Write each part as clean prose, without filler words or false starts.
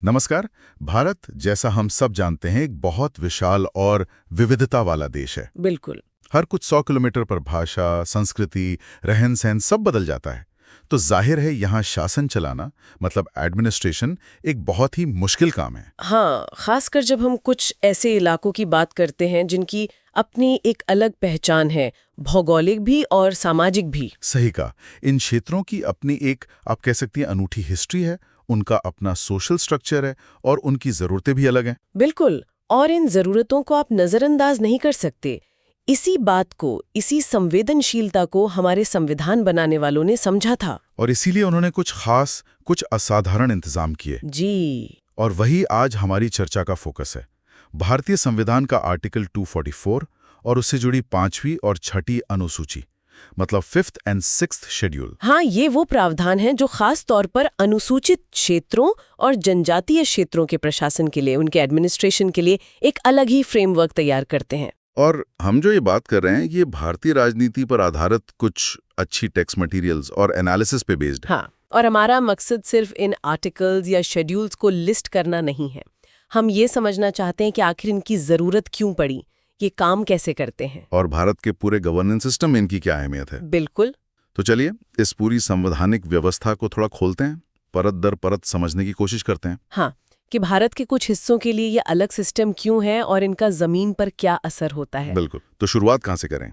नमस्कार। भारत, जैसा हम सब जानते हैं, एक बहुत विशाल और विविधता वाला देश है। बिल्कुल। हर कुछ 100 किलोमीटर पर भाषा, संस्कृति, रहन-सहन सब बदल जाता है। तो जाहिर है यहाँ शासन चलाना, मतलब एडमिनिस्ट्रेशन, एक बहुत ही मुश्किल काम है। हाँ, खासकर जब हम कुछ ऐसे इलाकों की बात करते हैं जिनकी अपनी एक अलग पहचान है, भौगोलिक भी और सामाजिक भी। सही कहा। इन क्षेत्रों की अपनी एक, आप कह सकती हैं, अनूठी हिस्ट्री है, उनका अपना सोशल स्ट्रक्चर है और उनकी ज़रूरतें भी अलग हैं। बिल्कुल। और इन जरूरतों को आप नजरअंदाज नहीं कर सकते। इसी बात को, इसी संवेदनशीलता को हमारे संविधान बनाने वालों ने समझा था। और इसीलिए उन्होंने कुछ खास, कुछ असाधारण इंतजाम किए। जी। और वही आज हमारी चर्चा का फोकस है। भारतीय संविधान का आर्टिकल 244 और उससे जुड़ी 5वीं और 6ठी अनुसूची, मतलब 5th एंड 6th शेड्यूल। हाँ, ये वो प्रावधान हैं जो खास तौर पर अनुसूचित क्षेत्रों और जनजातीय क्षेत्रों के प्रशासन के लिए, उनके एडमिनिस्ट्रेशन के लिए एक अलग ही फ्रेमवर्क तैयार करते हैं। और हम जो ये बात कर रहे हैं, ये भारतीय राजनीति पर आधारित कुछ अच्छी टेक्स्ट मटेरियल्स और एनालिसिस पे बेस्ड है। हाँ, और हमारा मकसद सिर्फ इन आर्टिकल्स या शेड्यूल्स को लिस्ट करना नहीं है। हम ये समझना चाहते हैं कि आखिर इनकी ज़रूरत क्यों पड़ी, ये काम कैसे करते हैं। और भारत के पूरे गवर्नेंस सिस्टम में इनकी क्या अहमियत है। बिल्कुल। तो चलिए इस पूरी संवैधानिक व्यवस्था को थोड़ा खोलते हैं, परत दर परत समझने की कोशिश करते हैं। हाँ, कि भारत के कुछ हिस्सों के लिए ये अलग सिस्टम क्यों है और इनका ज़मीन पर क्या असर होता है। बिल्कुल। तो शुरुआत कहाँ से करें?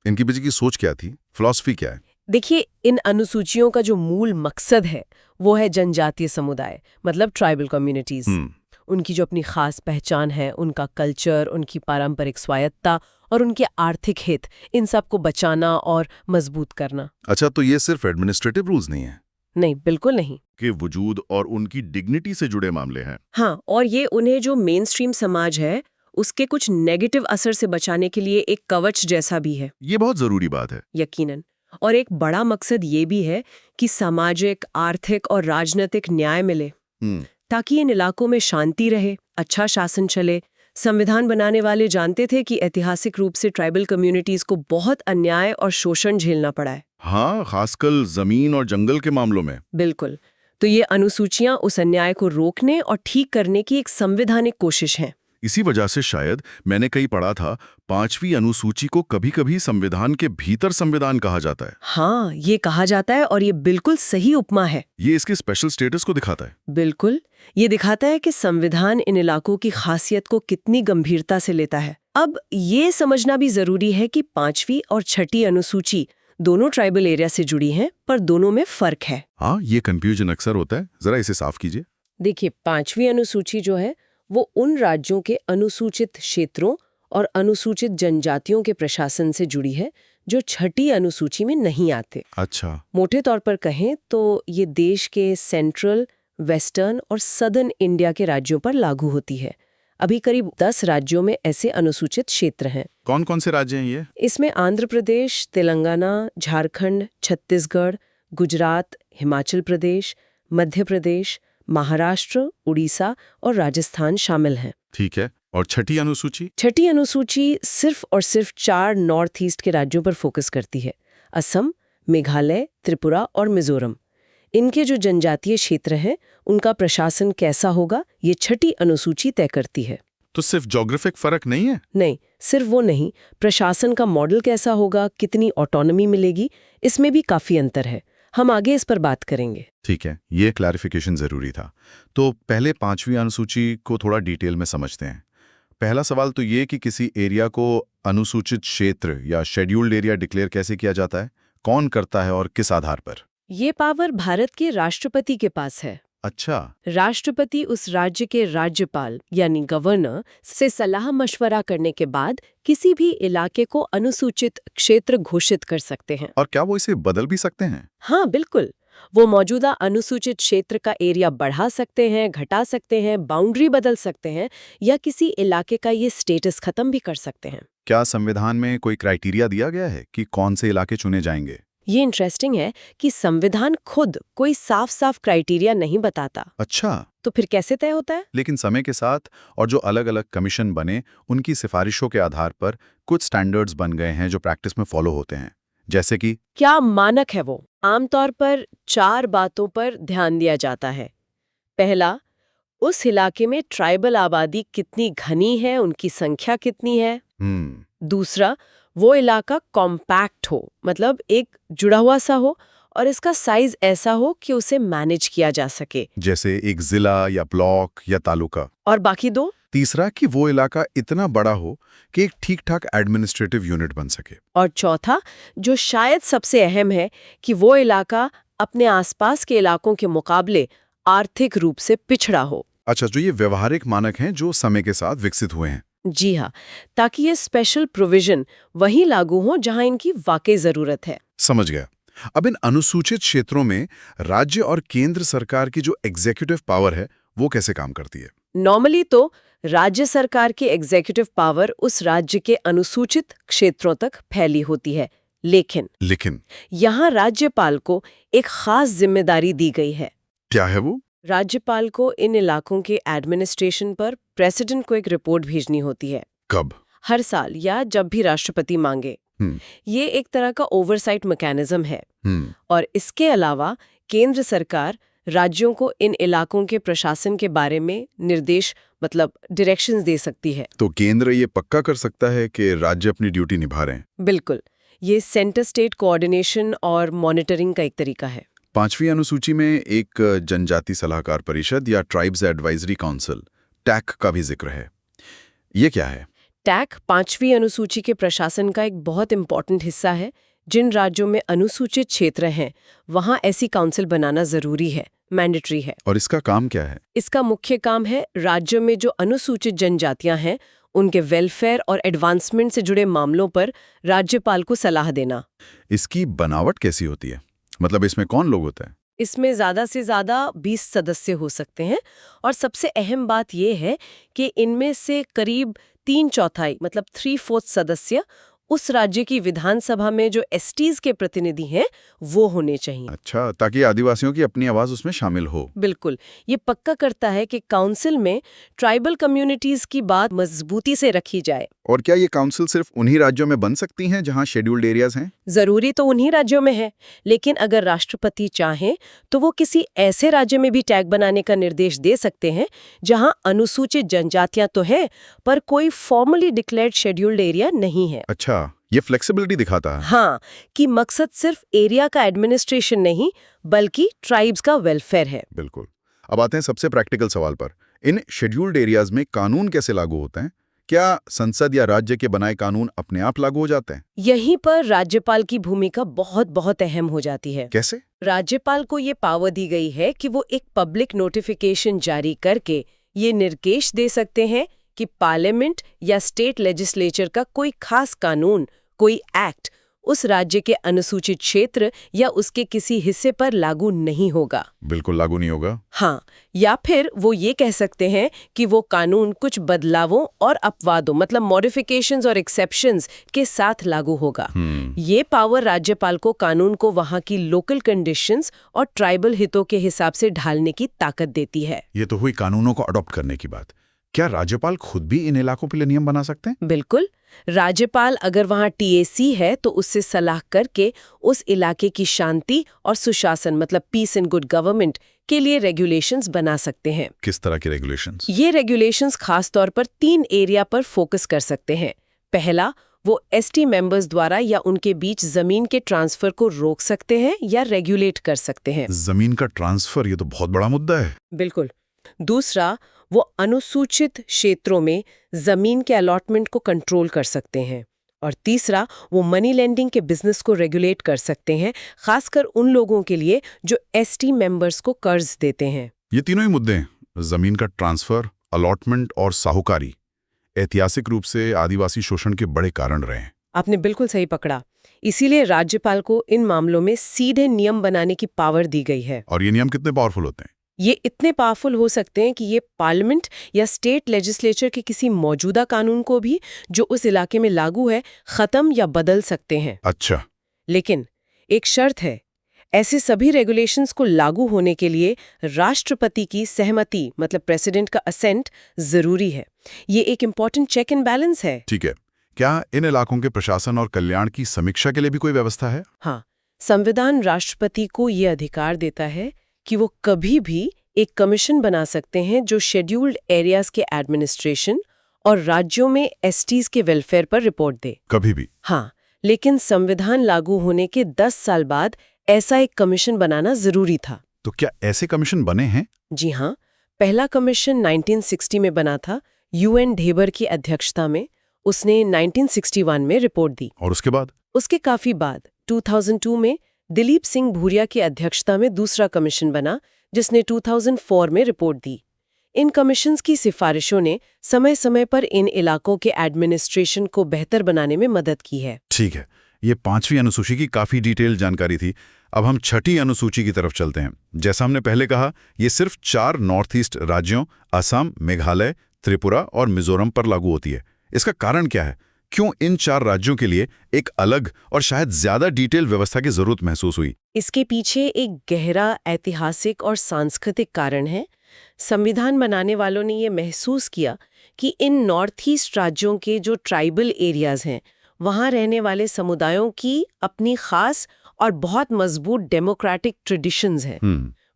इनकी पीछे की सोच क्या थी, फिलॉसफी क्या है? देखिए, इन अनुसूचियों का जो मूल मकसद है वो है जनजातीय समुदाय, मतलब ट्राइबल कम्युनिटीज। उनकी जो अपनी खास पहचान है, उनका कल्चर, उनकी पारंपरिक स्वायत्ता और उनके आर्थिक हित, इन सब को बचाना और मजबूत करना। अच्छा, तो ये सिर्फ एडमिनिस्ट्रेटिव रूल्स नहीं है नहीं, बिल्कुल नहीं। कि वजूद और उनकी डिग्निटी से जुड़े मामले हैं। हाँ, और ये उन्हें जो मेन स्ट्रीम समाज है उसके कुछ नेगेटिव असर से बचाने के लिए एक कवच जैसा भी है। ये बहुत जरूरी बात है। यकीनन। और एक बड़ा मकसद ये भी है कि सामाजिक, आर्थिक और राजनीतिक न्याय मिले, ताकि इन इलाकों में शांति रहे, अच्छा शासन चले। संविधान बनाने वाले जानते थे कि ऐतिहासिक रूप से ट्राइबल कम्युनिटीज को बहुत अन्याय और शोषण झेलना पड़ा है। हाँ, खासकर जमीन और जंगल के मामलों में। बिल्कुल। तो ये अनुसूचियां उस अन्याय को रोकने और ठीक करने की एक संवैधानिक कोशिश है। इसी वजह से शायद मैंने कहीं पढ़ा था, 5वीं अनुसूची को कभी-कभी संविधान के भीतर संविधान कहा जाता है। हाँ, ये कहा जाता है और ये बिल्कुल सही उपमा है। ये इसके स्पेशल स्टेटस को दिखाता है। बिल्कुल। ये दिखाता है कि संविधान इन इलाकों की खासियत को कितनी गंभीरता से लेता है। अब ये समझना भी जरूरी है कि 5वीं और 6ठी अनुसूची दोनों ट्राइबल एरिया से जुड़ी हैं, पर दोनों में फर्क है। हाँ, ये कंफ्यूजन अक्सर होता है, जरा इसे साफ कीजिए। देखिए, 5वीं अनुसूची जो है वो उन राज्यों के अनुसूचित क्षेत्रों और अनुसूचित जनजातियों के प्रशासन से जुड़ी है जो 6ठी अनुसूची में नहीं आते। अच्छा। मोटे तौर पर कहें तो ये देश के सेंट्रल, वेस्टर्न और सदर्न इंडिया के राज्यों पर लागू होती है। अभी करीब 10 राज्यों में ऐसे अनुसूचित क्षेत्र हैं। कौन कौन से राज्य हैं ये? इसमें आंध्र प्रदेश, तेलंगाना, झारखंड, छत्तीसगढ़, गुजरात, हिमाचल प्रदेश, मध्य प्रदेश, महाराष्ट्र, उड़ीसा और राजस्थान शामिल हैं। ठीक है। और 6ठी अनुसूची? 6ठी अनुसूची सिर्फ और सिर्फ 4 नॉर्थ ईस्ट के राज्यों पर फोकस करती है: असम, मेघालय, त्रिपुरा और मिजोरम। इनके जो जनजातीय क्षेत्र हैं उनका प्रशासन कैसा होगा, ये 6ठी अनुसूची तय करती है। तो सिर्फ ज्योग्राफिक फर्क नहीं है? नहीं, सिर्फ वो नहीं, प्रशासन का मॉडल कैसा होगा, कितनी ऑटोनॉमी मिलेगी, इसमें भी काफी अंतर है। हम आगे इस पर बात करेंगे। ठीक है, ये क्लैरिफिकेशन जरूरी था। तो पहले 5वीं अनुसूची को थोड़ा डिटेल में समझते हैं। पहला सवाल तो ये कि किसी एरिया को अनुसूचित क्षेत्र या शेड्यूल्ड एरिया डिक्लेयर कैसे किया जाता है, कौन करता है और किस आधार पर? ये पावर भारत के राष्ट्रपति के पास है। अच्छा। राष्ट्रपति उस राज्य के राज्यपाल यानी गवर्नर से सलाह मशवरा करने के बाद किसी भी इलाके को अनुसूचित क्षेत्र घोषित कर सकते हैं। और क्या वो इसे बदल भी सकते हैं? हाँ, बिल्कुल। वो मौजूदा अनुसूचित क्षेत्र का एरिया बढ़ा सकते हैं, घटा सकते हैं, बाउंड्री बदल सकते हैं या किसी इलाके का ये स्टेटस खत्म भी कर सकते हैं। क्या संविधान में कोई क्राइटेरिया दिया गया है कि कौन से इलाके चुने जाएंगे? ये इंटरेस्टिंग है कि संविधान खुद कोई साफ साफ क्राइटेरिया नहीं बताता। अच्छा। तो फिर कैसे तय होता है? लेकिन समय के साथ और जो अलग-अलग कमीशन बने, उनकी सिफारिशों के आधार पर कुछ स्टैंडर्ड्स बन गए हैं जो प्रैक्टिस में फॉलो होते हैं। जैसे कि क्या मानक है वो? आमतौर पर 4 बातों पर ध्यान दिया जाता है। पहला, उस इलाके में ट्राइबल आबादी कितनी घनी है, उनकी संख्या कितनी है। दूसरा, वो इलाका कॉम्पैक्ट हो, मतलब एक जुड़ा हुआ सा हो और इसका साइज ऐसा हो कि उसे मैनेज किया जा सके। जैसे एक जिला या ब्लॉक या तालुका। और बाकी दो, तीसरा कि वो इलाका इतना बड़ा हो कि एक ठीक-ठाक एडमिनिस्ट्रेटिव यूनिट बन सके। और चौथा, जो शायद सबसे अहम है, कि वो इलाका अपने आसपास के इलाकों के मुकाबले आर्थिक रूप से पिछड़ा हो। अच्छा, जो ये व्यवहारिक मानक हैं जो समय के साथ विकसित हुए हैं। जी हाँ, ताकि ये स्पेशल प्रोविजन वहीं लागू हो जहां इनकी वाकई जरूरत है। समझ गया। अब इन अनुसूचित क्षेत्रों में राज्य और केंद्र सरकार की जो एग्जीक्यूटिव पावर है वो कैसे काम करती है? नॉर्मली तो राज्य सरकार की एग्जीक्यूटिव पावर उस राज्य के अनुसूचित क्षेत्रों तक फैली होती है, लेकिन यहाँ राज्यपाल को एक खास जिम्मेदारी दी गई है। क्या है वो? राज्यपाल को इन इलाकों के एडमिनिस्ट्रेशन पर प्रेसिडेंट को एक रिपोर्ट भेजनी होती है। कब? हर साल या जब भी राष्ट्रपति मांगे। ये एक तरह का ओवरसाइट मैकेनिज्म है। और इसके अलावा केंद्र सरकार राज्यों को इन इलाकों के प्रशासन के बारे में निर्देश, मतलब डायरेक्शंस दे सकती है। तो केंद्र ये पक्का कर सकता है कि राज्य अपनी ड्यूटी निभा रहे हैं? बिल्कुल, ये सेंटर स्टेट कोऑर्डिनेशन और मॉनिटरिंग का एक तरीका है। 5वीं अनुसूची में एक जनजाति सलाहकार परिषद या ट्राइब्स एडवाइजरी काउंसिल टैक का भी जिक्र है। ये क्या है? टैक 5वीं अनुसूची के प्रशासन का एक बहुत इंपॉर्टेंट हिस्सा है। जिन राज्यों में अनुसूचित क्षेत्र हैं, वहां ऐसी काउंसिल बनाना जरूरी है, मैंडेटरी है। और इसका काम क्या है? इसका मुख्य काम है राज्यों में जो अनुसूचित जनजातियां हैं, उनके वेलफेयर और एडवांसमेंट से जुड़े मामलों पर राज्यपाल को सलाह देना। इसकी बनावट कैसी होती है? मतलब इसमें कौन लोग होते हैं? इसमें ज़्यादा से ज़्यादा 20 सदस्य हो सकते हैं और सबसे अहम बात यह है कि इनमें से करीब 3/4 मतलब 3/4 सदस्य उस राज्य की विधानसभा में जो एसटीज के प्रतिनिधि हैं वो होने चाहिए। अच्छा, ताकि आदिवासियों की अपनी आवाज उसमें शामिल हो। बिल्कुल, ये पक्का करता है कि काउंसिल में ट्राइबल कम्युनिटीज की बात मजबूती से रखी जाए। और क्या ये काउंसिल सिर्फ उन्हीं राज्यों में बन सकती हैं जहां शेड्यूल्ड एरियाज हैं? जरूरी तो उन्हीं राज्यों में है, लेकिन अगर राष्ट्रपति चाहें तो वो किसी ऐसे राज्य में भी टैग बनाने का निर्देश दे सकते हैं जहां अनुसूचित जनजातियां तो हैं पर कोई फॉर्मली डिक्लेयर्ड शेड्यूल्ड एरिया नहीं है। अच्छा, ये फ्लेक्सिबिलिटी दिखाता है। हाँ, कि मकसद सिर्फ एरिया का एडमिनिस्ट्रेशन नहीं बल्कि ट्राइब्स का वेलफेयर है। बिल्कुल। अब आते हैं सबसे प्रैक्टिकल सवाल पर। इन शेड्यूल्ड एरियाज में कानून कैसे लागू होते हैं? क्या संसद या राज्य के बनाए कानून अपने आप लागू हो जाते हैं? यहीं पर राज्यपाल की भूमिका बहुत बहुत अहम हो जाती है। कैसे? राज्यपाल को ये पावर दी गई है कि वो एक पब्लिक नोटिफिकेशन जारी करके ये निर्देश दे सकते हैं कि पार्लियामेंट या स्टेट लेजिस्लेचर का कोई खास कानून, कोई एक्ट उस राज्य के अनुसूचित क्षेत्र या उसके किसी हिस्से पर लागू नहीं होगा। बिल्कुल लागू नहीं होगा। हाँ, या फिर वो ये कह सकते हैं कि वो कानून कुछ बदलावों और अपवादों, मतलब मॉडिफिकेशंस और एक्सेप्शंस के साथ लागू होगा। ये पावर राज्यपाल को कानून को वहाँ की लोकल कंडीशंस और ट्राइबल हितों के हिसाब से ढालने की ताकत देती है। ये तो हुई कानूनों को अडॉप्ट करने की बात। क्या राज्यपाल खुद भी इन इलाकों के लिए नियम बना सकते हैं? बिल्कुल, राज्यपाल अगर वहाँ टीएसी है तो उससे सलाह करके उस इलाके की शांति और सुशासन, मतलब पीस एंड गुड गवर्नमेंट के लिए रेगुलेशंस बना सकते हैं। किस तरह के रेगुलेशंस? ये रेगुलेशंस खास तौर पर 3 एरिया पर फोकस कर सकते हैं। पहला, वो एसटी मेंबर्स द्वारा या उनके बीच जमीन के ट्रांसफर को रोक सकते हैं या रेगुलेट कर सकते हैं। जमीन का ट्रांसफर, ये तो बहुत बड़ा मुद्दा है। बिल्कुल। दूसरा, वो अनुसूचित क्षेत्रों में जमीन के अलॉटमेंट को कंट्रोल कर सकते हैं। और तीसरा, वो मनी लेंडिंग के बिजनेस को रेगुलेट कर सकते हैं, खासकर उन लोगों के लिए जो एसटी मेंबर्स को कर्ज देते हैं। ये तीनों ही मुद्दे हैं, जमीन का ट्रांसफर, अलॉटमेंट और साहूकारी, ऐतिहासिक रूप से आदिवासी शोषण के बड़े कारण रहे हैं। आपने बिल्कुल सही पकड़ा। इसीलिए राज्यपाल को इन मामलों में सीधे नियम बनाने की पावर दी गई है। और ये नियम कितने पावरफुल होते हैं? ये इतने पावरफुल हो सकते हैं कि ये पार्लियामेंट या स्टेट लेजिस्लेचर के किसी मौजूदा कानून को भी जो उस इलाके में लागू है खत्म या बदल सकते हैं। अच्छा। लेकिन एक शर्त है, ऐसे सभी रेगुलेशंस को लागू होने के लिए राष्ट्रपति की सहमति, मतलब प्रेसिडेंट का असेंट जरूरी है। ये एक इम्पॉर्टेंट चेक एंड बैलेंस है। ठीक है। क्या इन इलाकों के प्रशासन और कल्याण की समीक्षा के लिए भी कोई व्यवस्था है? हाँ, संविधान राष्ट्रपति को ये अधिकार देता है कि वो कभी भी एक कमीशन बना सकते हैं जो शेड्यूल्ड एरियाज के एडमिनिस्ट्रेशन और राज्यों में एसटीज के वेलफेयर पर रिपोर्ट दे। कभी भी? हाँ, लेकिन संविधान लागू होने के 10 साल बाद ऐसा एक कमीशन बनाना जरूरी था। तो क्या ऐसे कमीशन बने हैं? जी हाँ, पहला कमीशन 1960 में बना था, यूएन ढेबर की अध्यक्षता में। उसने 1961 में रिपोर्ट दी। और उसके बाद? उसके काफी बाद 2002 में दिलीप सिंह भूरिया की अध्यक्षता में दूसरा कमीशन बना, जिसने 2004 में रिपोर्ट दी। इन कमीशंस की सिफारिशों ने समय समय पर इन इलाकों के एडमिनिस्ट्रेशन को बेहतर बनाने में मदद की है। ठीक है, ये 5वीं अनुसूची की काफी डिटेल जानकारी थी। अब हम 6ठी अनुसूची की तरफ चलते हैं। जैसा हमने पहले कहा, ये सिर्फ 4 नॉर्थ ईस्ट राज्यों असम, मेघालय, त्रिपुरा और मिजोरम पर लागू होती है। इसका कारण क्या है? क्यों इन 4 राज्यों के लिए एक अलग और शायद ज्यादा डिटेल व्यवस्था की जरूरत महसूस हुई? इसके पीछे एक गहरा ऐतिहासिक और सांस्कृतिक कारण है। संविधान बनाने वालों ने ये महसूस किया कि इन नॉर्थ ईस्ट राज्यों के जो ट्राइबल एरियाज हैं, वहाँ रहने वाले समुदायों की अपनी खास और बहुत मजबूत डेमोक्रेटिक ट्रेडिशंस हैं।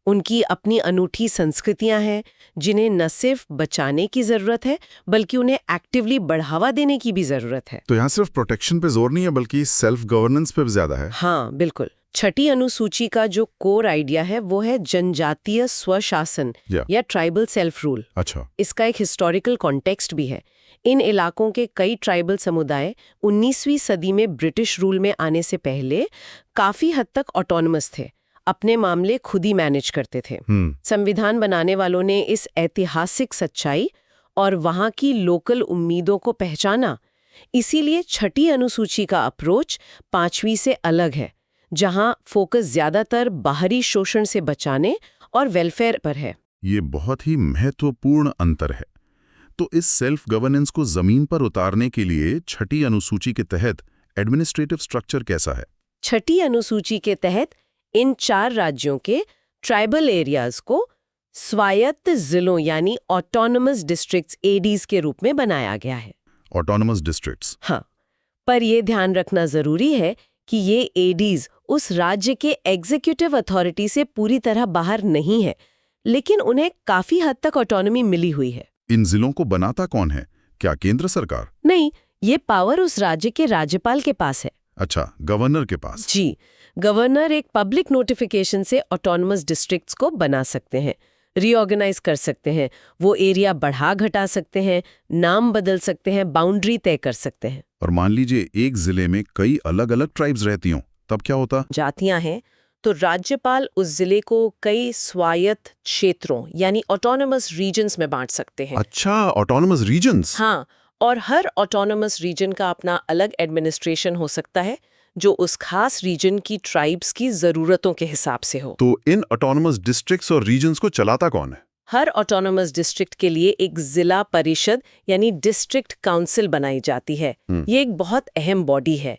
उनकी अपनी अनूठी संस्कृतियां हैं, जिन्हें न सिर्फ बचाने की जरूरत है, बल्कि उन्हें एक्टिवली बढ़ावा देने की भी जरूरत है। तो यहाँ सिर्फ प्रोटेक्शन पे जोर नहीं है, बल्कि सेल्फ गवर्नेंस पे भी ज्यादा है। हाँ, बिल्कुल। 6ठी अनुसूची का जो कोर आइडिया है वो है जनजातीय स्वशासन या ट्राइबल सेल्फ रूल। अच्छा। इसका एक हिस्टोरिकल कॉन्टेक्स्ट भी है। इन इलाकों के कई ट्राइबल समुदाय 19वीं सदी में ब्रिटिश रूल में आने से पहले काफी हद तक ऑटोनमस थे, अपने मामले खुद ही मैनेज करते थे। संविधान बनाने वालों ने इस ऐतिहासिक सच्चाई और वहाँ की लोकल उम्मीदों को पहचाना। इसीलिए 6ठी अनुसूची का अप्रोच 5वीं से अलग है, जहां फोकस ज्यादातर बाहरी शोषण से बचाने और वेलफेयर पर है। ये बहुत ही महत्वपूर्ण अंतर है। तो इस सेल्फ गवर्नेंस को जमीन पर उतारने के लिए 6ठी अनुसूची के तहत एडमिनिस्ट्रेटिव स्ट्रक्चर कैसा है? 6ठी अनुसूची के तहत इन 4 राज्यों के ट्राइबल एरियाज को स्वायत्त जिलों यानी ऑटोनमस डिस्ट्रिक्ट्स एडीज के रूप में बनाया गया है। Autonomous districts? हाँ, पर यह ध्यान रखना जरूरी है कि ये एडीज उस राज्य के एग्जीक्यूटिव अथॉरिटी से पूरी तरह बाहर नहीं है, लेकिन उन्हें काफी हद तक ऑटोनॉमी मिली हुई है। इन जिलों को बनाता कौन है? क्या केंद्र सरकार? नहीं, ये पावर उस राज्य के राज्यपाल के पास है। अच्छा, गवर्नर के पास? जी, गवर्नर एक पब्लिक नोटिफिकेशन से ऑटोनमस डिस्ट्रिक्ट्स को बना सकते हैं, रीऑर्गेनाइज कर सकते हैं, वो एरिया बढ़ा घटा सकते हैं, नाम बदल सकते हैं, बाउंड्री तय कर सकते हैं। और मान लीजिए एक जिले में कई अलग अलग ट्राइब्स रहती हों, तब क्या होता? जातियां हैं तो राज्यपाल उस जिले को कई स्वायत्त क्षेत्रों यानी ऑटोनमस रीजन्स में बांट सकते हैं। अच्छा, ऑटोनमस रीजन्स? हाँ, और हर ऑटोनमस रीजन का अपना अलग एडमिनिस्ट्रेशन हो सकता है, जो उस खास रीजन की ट्राइब्स की जरूरतों के हिसाब से हो। तो इन ऑटोनमस डिस्ट्रिक्ट्स और रीजन्स को चलाता कौन है? हर ऑटोनमस डिस्ट्रिक्ट के लिए एक जिला परिषद यानी डिस्ट्रिक्ट काउंसिल बनाई जाती है। ये एक बहुत अहम बॉडी है।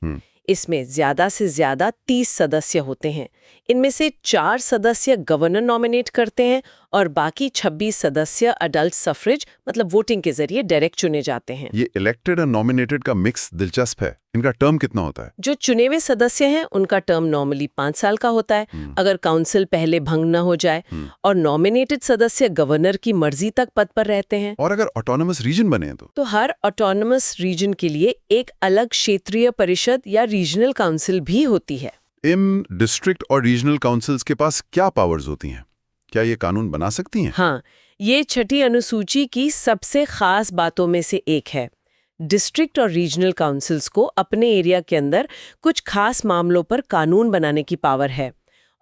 इसमें ज्यादा से ज्यादा 30 सदस्य होते हैं। इनमें से 4 सदस्य गवर्नर नॉमिनेट करते हैं और बाकी 26 सदस्य अडल्ट सफरेज मतलब वोटिंग के जरिए डायरेक्ट चुने जाते हैं। ये इलेक्टेड और नॉमिनेटेड का मिक्स दिलचस्प है। इनका टर्म कितना होता है? जो चुने हुए सदस्य हैं उनका टर्म नॉर्मली 5 साल का होता है, अगर काउंसिल पहले भंग न हो जाए, और नॉमिनेटेड सदस्य गवर्नर की मर्जी तक पद पर रहते हैं। और अगर ऑटोनमस रीजन बने तो हर ऑटोनमस रीजन के लिए एक अलग क्षेत्रीय परिषद या रीजनल काउंसिल भी होती है। इन डिस्ट्रिक्ट और रीजनल काउंसिल्स के पास क्या पावर्स होती हैं? क्या ये कानून बना सकती हैं? हाँ, ये 6ठी अनुसूची की सबसे खास बातों में से एक है। डिस्ट्रिक्ट और रीजनल काउंसिल्स को अपने एरिया के अंदर कुछ खास मामलों पर कानून बनाने की पावर है,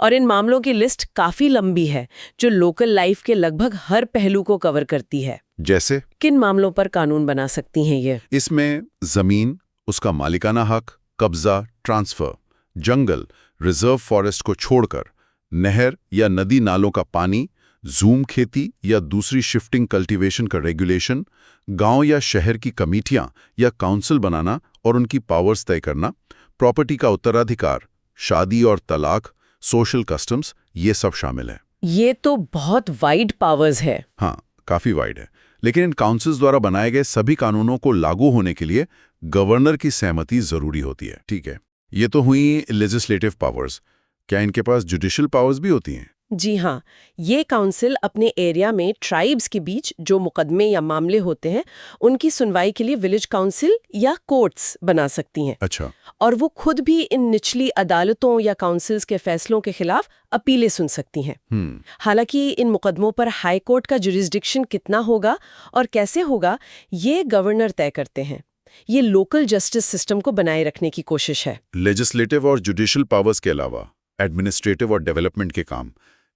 और इन मामलों की लिस्ट काफी लंबी है, जो लोकल लाइफ के लगभग हर पहलू को कवर करती है। जैसे किन मामलों पर कानून बना सकती हैं ये? इसमें जमीन, उसका मालिकाना हक, कब्जा, ट्रांसफर, जंगल, रिजर्व फॉरेस्ट को छोड़कर नहर या नदी नालों का पानी, जूम खेती या दूसरी शिफ्टिंग कल्टीवेशन का रेगुलेशन, गांव या शहर की कमेटियां या काउंसिल बनाना और उनकी पावर्स तय करना, प्रॉपर्टी का उत्तराधिकार, शादी और तलाक, सोशल कस्टम्स, ये सब शामिल है। ये तो बहुत वाइड पावर्स है। हाँ, काफी वाइड है। लेकिन इन काउंसिल्स द्वारा बनाए गए सभी कानूनों को लागू होने के लिए गवर्नर की सहमति जरूरी होती है। ठीक है, ये तो हुई लेजिस्लेटिव पावर्स। क्या इनके पास जुडिशियल पावर्स भी होती हैं? जी हाँ, ये काउंसिल अपने एरिया में ट्राइब्स के बीच जो मुकदमे या मामले होते हैं उनकी सुनवाई के लिए विलेज काउंसिल या कोर्ट्स बना सकती हैं। अच्छा। और वो खुद भी इन निचली अदालतों या काउंसिल्स के फैसलों के खिलाफ अपीलें सुन सकती हैं। हालांकि इन मुकदमों पर हाई कोर्ट का जुरिस्डिक्शन कितना होगा और कैसे होगा, ये गवर्नर तय करते हैं। ये लोकल जस्टिस सिस्टम को बनाए रखने की कोशिश है। लेजिस्लेटिव और जुडिशियल पावर्स के अलावा एडमिनिस्ट्रेटिव और डेवलपमेंट के काम,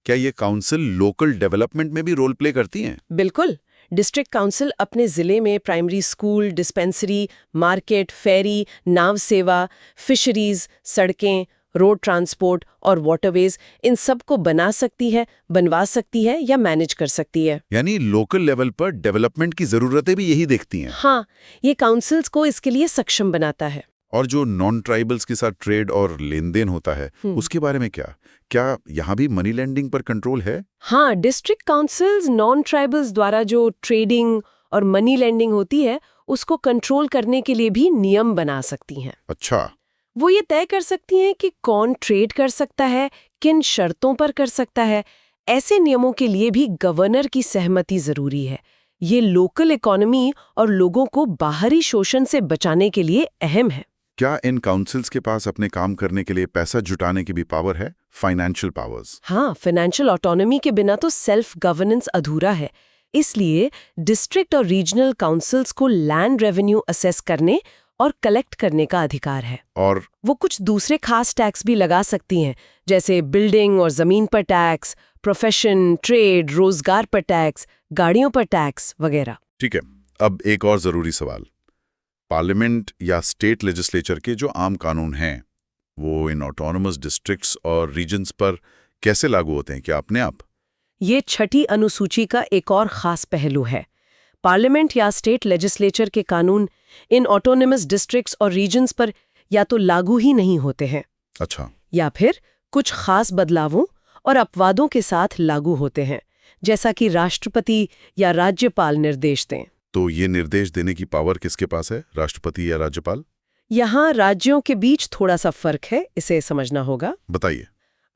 क्या ये काउंसिल लोकल डेवलपमेंट में भी रोल प्ले करती हैं? बिल्कुल। डिस्ट्रिक्ट काउंसिल अपने जिले में प्राइमरी स्कूल, डिस्पेंसरी, मार्केट, फेरी, नाव सेवा, फिशरीज, सड़कें, रोड ट्रांसपोर्ट और वाटरवेज, इन सब को बना सकती है, बनवा सकती है या मैनेज कर सकती है। यानी लोकल लेवल पर डेवलपमेंट की जरूरतें भी यही देखती हैं। हाँ, ये काउंसिल्स को इसके लिए सक्षम बनाता है। और जो नॉन ट्राइबल्स के साथ ट्रेड और लेन देन होता है, उसके बारे में क्या यहाँ भी मनी लेंडिंग पर कंट्रोल है? हाँ, डिस्ट्रिक्ट काउंसिल्स नॉन ट्राइबल्स द्वारा जो ट्रेडिंग और मनी लेंडिंग होती है उसको कंट्रोल करने के लिए भी नियम बना सकती हैं। अच्छा। वो ये तय कर सकती हैं कि कौन ट्रेड कर सकता है, किन शर्तों पर कर सकता है। ऐसे नियमों के लिए भी गवर्नर की सहमति जरूरी है। ये लोकल इकोनॉमी और लोगों को बाहरी शोषण से बचाने के लिए अहम है। क्या इन काउंसिल्स के पास अपने काम करने के लिए पैसा जुटाने की भी पावर है, फाइनेंशियल पावर्स? हाँ, फाइनेंशियल ऑटोनॉमी के बिना तो सेल्फ गवर्नेंस अधूरा है। इसलिए डिस्ट्रिक्ट और रीजनल काउंसिल्स को लैंड रेवेन्यू असेस करने और कलेक्ट करने का अधिकार है। और वो कुछ दूसरे खास टैक्स भी लगा सकती हैं, जैसे बिल्डिंग और जमीन पर टैक्स, प्रोफेशन, ट्रेड, रोजगार पर टैक्स, गाड़ियों पर टैक्स वगैरह। ठीक है, अब एक और जरूरी सवाल। पार्लियामेंट या स्टेट लेजिस्लेचर के जो आम कानून हैं, वो इन ऑटोनोमस डिस्ट्रिक्ट्स और रीजन्स पर कैसे लागू होते हैं? क्या अपने आप? ये छठी अनुसूची का एक और खास पहलू है। पार्लियामेंट या स्टेट लेजिस्लेचर के कानून इन ऑटोनोमस डिस्ट्रिक्ट्स और रीजन्स पर या तो लागू ही नहीं होते हैं, अच्छा, या फिर कुछ खास बदलावों और अपवादों के साथ लागू होते हैं, जैसा कि राष्ट्रपति या राज्यपाल निर्देश दें। तो ये निर्देश देने की पावर किसके पास है, राष्ट्रपति या राज्यपाल? यहाँ राज्यों के बीच थोड़ा सा फर्क है, इसे समझना होगा। बताइए।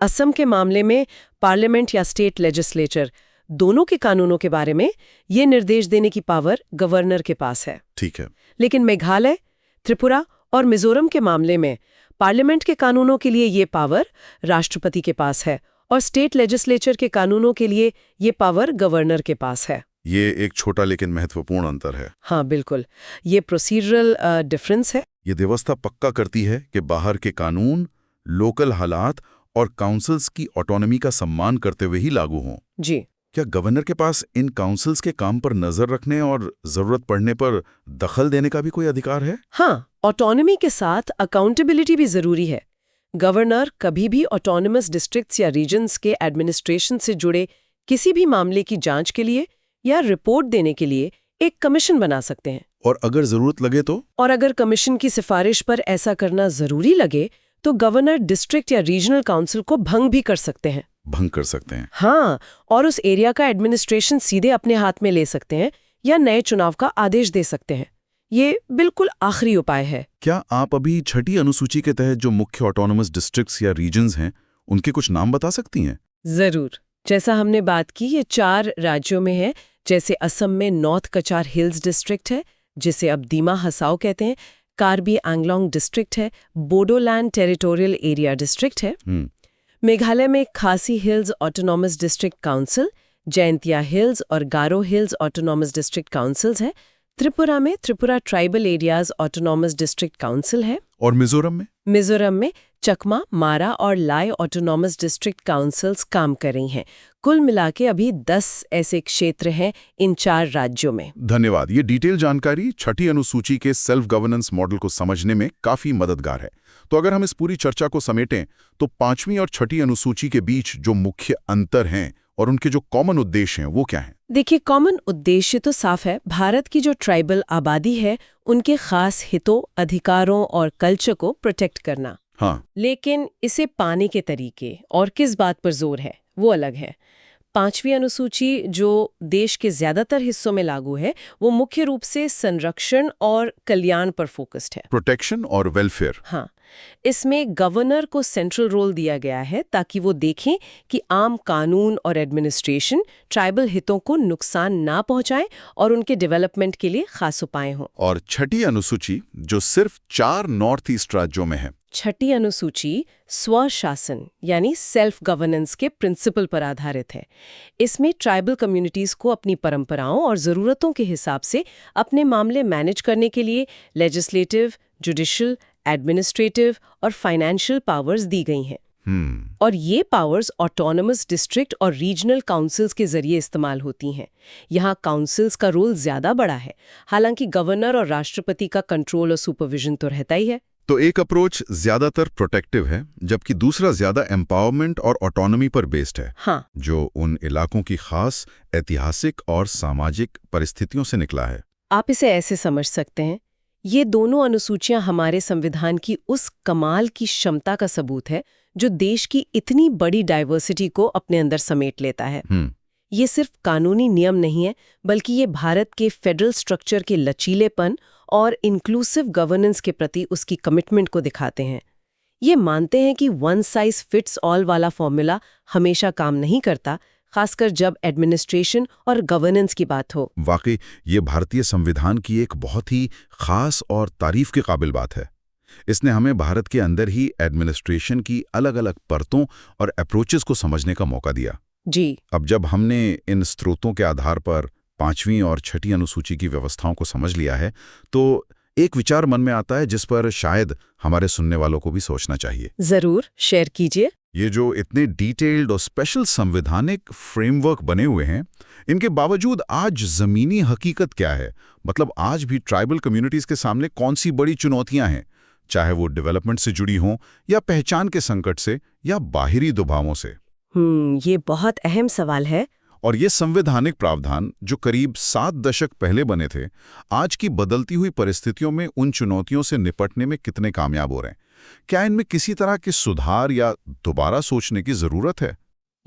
असम के मामले में पार्लियामेंट या स्टेट लेजिस्लेचर दोनों के कानूनों के बारे में ये निर्देश देने की पावर गवर्नर के पास है। ठीक है। लेकिन मेघालय, त्रिपुरा और मिजोरम के मामले में पार्लियामेंट के कानूनों के लिए ये पावर राष्ट्रपति के पास है और स्टेट लेजिस्लेचर के कानूनों के लिए ये पावर गवर्नर के पास है। ये एक छोटा लेकिन महत्वपूर्ण अंतर है। हाँ, बिल्कुल। ये प्रोसीजरल डिफरेंस है। ये व्यवस्था पक्का करती है कि बाहर के कानून लोकल हालात और काउंसिल्स की ऑटोनॉमी का सम्मान करते हुए ही लागू हों। जी। क्या गवर्नर के पास इन काउंसिल्स के काम पर नजर रखने और जरूरत पड़ने पर दखल देने का भी कोई अधिकार है? हाँ, ऑटोनॉमी के साथ अकाउंटेबिलिटी भी जरूरी है। गवर्नर कभी भी ऑटोनोमस डिस्ट्रिक्ट्स या रीजन्स के एडमिनिस्ट्रेशन से जुड़े किसी भी मामले की जांच के लिए या रिपोर्ट देने के लिए एक कमीशन बना सकते हैं। और अगर जरूरत लगे तो? और अगर कमीशन की सिफारिश पर ऐसा करना जरूरी लगे तो गवर्नर डिस्ट्रिक्ट या रीजनल काउंसिल को भंग भी कर सकते हैं। भंग कर सकते हैं? हाँ, और उस एरिया का एडमिनिस्ट्रेशन सीधे अपने हाथ में ले सकते हैं या नए चुनाव का आदेश दे सकते हैं। ये बिल्कुल आखिरी उपाय है। क्या आप अभी छठी अनुसूची के तहत जो मुख्य ऑटोनोमस डिस्ट्रिक्ट्स या रीजन्स हैं, उनके कुछ नाम बता सकती हैं? जरूर। जैसा हमने बात की, ये 4 राज्यों में है। जैसे असम में नॉर्थ कचार हिल्स डिस्ट्रिक्ट है, जिसे अब दीमा हसाओ कहते हैं। कार्बी आंगलोंग डिस्ट्रिक्ट है। बोडोलैंड टेरिटोरियल एरिया डिस्ट्रिक्ट है। मेघालय में खासी hills autonomous district council, Jaintia hills और गारो हिल्स ऑटोनॉमस डिस्ट्रिक्ट काउंसिल्स है। त्रिपुरा में Tripura tribal areas autonomous district council है। और मिजोरम में? मिजोरम में चकमा, मारा और लाई ऑटोनॉमस डिस्ट्रिक्ट काउंसिल्स काम कर रही हैं। कुल मिलाके अभी 10 ऐसे क्षेत्र हैं इन 4 राज्यों में। धन्यवाद। ये डिटेल जानकारी छठी अनुसूची के सेल्फ गवर्नेंस मॉडल को समझने में काफी मददगार है। तो अगर हम इस पूरी चर्चा को समेटें तो 5वीं और छठी अनुसूची के बीच जो मुख्य अंतर हैं और उनके जो कॉमन उद्देश्य हैं वो क्या हैं? देखिए, कॉमन उद्देश्य तो साफ है। भारत की जो ट्राइबल आबादी है उनके खास हितों, अधिकारों और कल्चर को प्रोटेक्ट करना। हाँ। लेकिन इसे पाने के तरीके और किस बात पर जोर है वो अलग है। 5वीं अनुसूची जो देश के ज्यादातर हिस्सों में लागू है वो मुख्य रूप से संरक्षण और कल्याण पर फोकस्ड है। प्रोटेक्शन और वेलफेयर। हाँ, इसमें गवर्नर को सेंट्रल रोल दिया गया है ताकि वो देखें कि आम कानून और एडमिनिस्ट्रेशन ट्राइबल हितों को नुकसान ना पहुंचाएं और उनके डेवलपमेंट के लिए खास उपाय हों। और छठी अनुसूची जो सिर्फ 4 नॉर्थ ईस्ट राज्यों में है। छठी अनुसूची स्वशासन यानी सेल्फ गवर्नेंस के प्रिंसिपल पर आधारित है। इसमें ट्राइबल कम्युनिटीज को अपनी परंपराओं और ज़रूरतों के हिसाब से अपने मामले मैनेज करने के लिए लेजिस्लेटिव, जुडिशल, एडमिनिस्ट्रेटिव और फाइनेंशियल पावर्स दी गई हैं। और ये पावर्स ऑटोनमस डिस्ट्रिक्ट और रीजनल काउंसिल्स के जरिए इस्तेमाल होती हैं। यहाँ काउंसिल्स का रोल ज्यादा बड़ा है, हालांकि गवर्नर और राष्ट्रपति का कंट्रोल और सुपरविजन तो रहता ही है। तो एक अप्रोच ज्यादातर प्रोटेक्टिव है, जबकि दूसरा ज्यादा एम्पावरमेंट और ऑटोनॉमी पर बेस्ड है। हाँ, जो उन इलाकों की खास ऐतिहासिक और सामाजिक परिस्थितियों से निकला है। आप इसे ऐसे समझ सकते हैं, ये दोनों अनुसूचियां हमारे संविधान की उस कमाल की क्षमता का सबूत है जो देश की इतनी बड़ी डाइवर्सिटी को अपने अंदर समेट लेता है। ये सिर्फ कानूनी नियम नहीं है, बल्कि ये भारत के फेडरल स्ट्रक्चर के लचीलेपन और इंक्लूसिव गवर्नेंस के प्रति उसकी कमिटमेंट को दिखाते हैं। ये मानते हैं कि वन साइज फिट्स ऑल वाला फॉर्मूला हमेशा काम नहीं करता, खासकर जब एडमिनिस्ट्रेशन और गवर्नेंस की बात हो। वाकई ये भारतीय संविधान की एक बहुत ही खास और तारीफ के काबिल बात है। इसने हमें भारत के अंदर ही एडमिनिस्ट्रेशन की अलग-अलग परतों और अप्रोचेस को समझने का मौका दिया। जी। अब जब हमने इन स्रोतों के आधार पर 5वीं और छठी अनुसूची की व्यवस्थाओं को समझ लिया है, तो एक विचार मन में आता है जिस पर शायद हमारे सुनने वालों को भी सोचना चाहिए। जरूर, शेयर कीजिए। ये जो इतने डिटेल्ड और स्पेशल संवैधानिक फ्रेमवर्क बने हुए हैं, इनके बावजूद आज जमीनी हकीकत क्या है? मतलब आज भी ट्राइबल कम्युनिटीज के सामने कौन सी बड़ी चुनौतियां हैं, चाहे वो डेवलपमेंट से जुड़ी हों या पहचान के संकट से या बाहरी दबावों से। ये बहुत अहम सवाल है। और ये संवैधानिक प्रावधान जो करीब 7 दशक पहले बने थे, आज की बदलती हुई परिस्थितियों में उन चुनौतियों से निपटने में कितने कामयाब हो रहे हैं? क्या इनमें किसी तरह के सुधार या दोबारा सोचने की जरूरत है?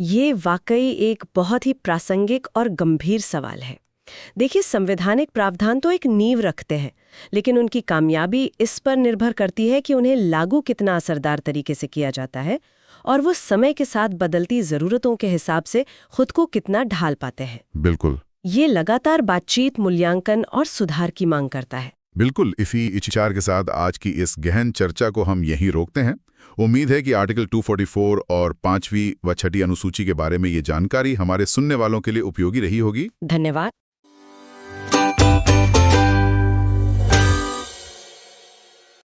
ये वाकई एक बहुत ही प्रासंगिक और गंभीर सवाल है। देखिए, संवैधानिक प्रावधान तो एक नींव रखते हैं, लेकिन उनकी कामयाबी इस पर निर्भर करती है कि उन्हें लागू कितना असरदार तरीके से किया जाता है और वो समय के साथ बदलती जरूरतों के हिसाब से खुद को कितना ढाल पाते हैं। बिल्कुल। ये लगातार बातचीत, मूल्यांकन और सुधार की मांग करता है। बिल्कुल। इसी विचार के साथ आज की इस गहन चर्चा को हम यहीं रोकते हैं। उम्मीद है कि आर्टिकल 244 और 5वीं व छठी अनुसूची के बारे में ये जानकारी हमारे सुनने वालों के लिए उपयोगी रही होगी। धन्यवाद।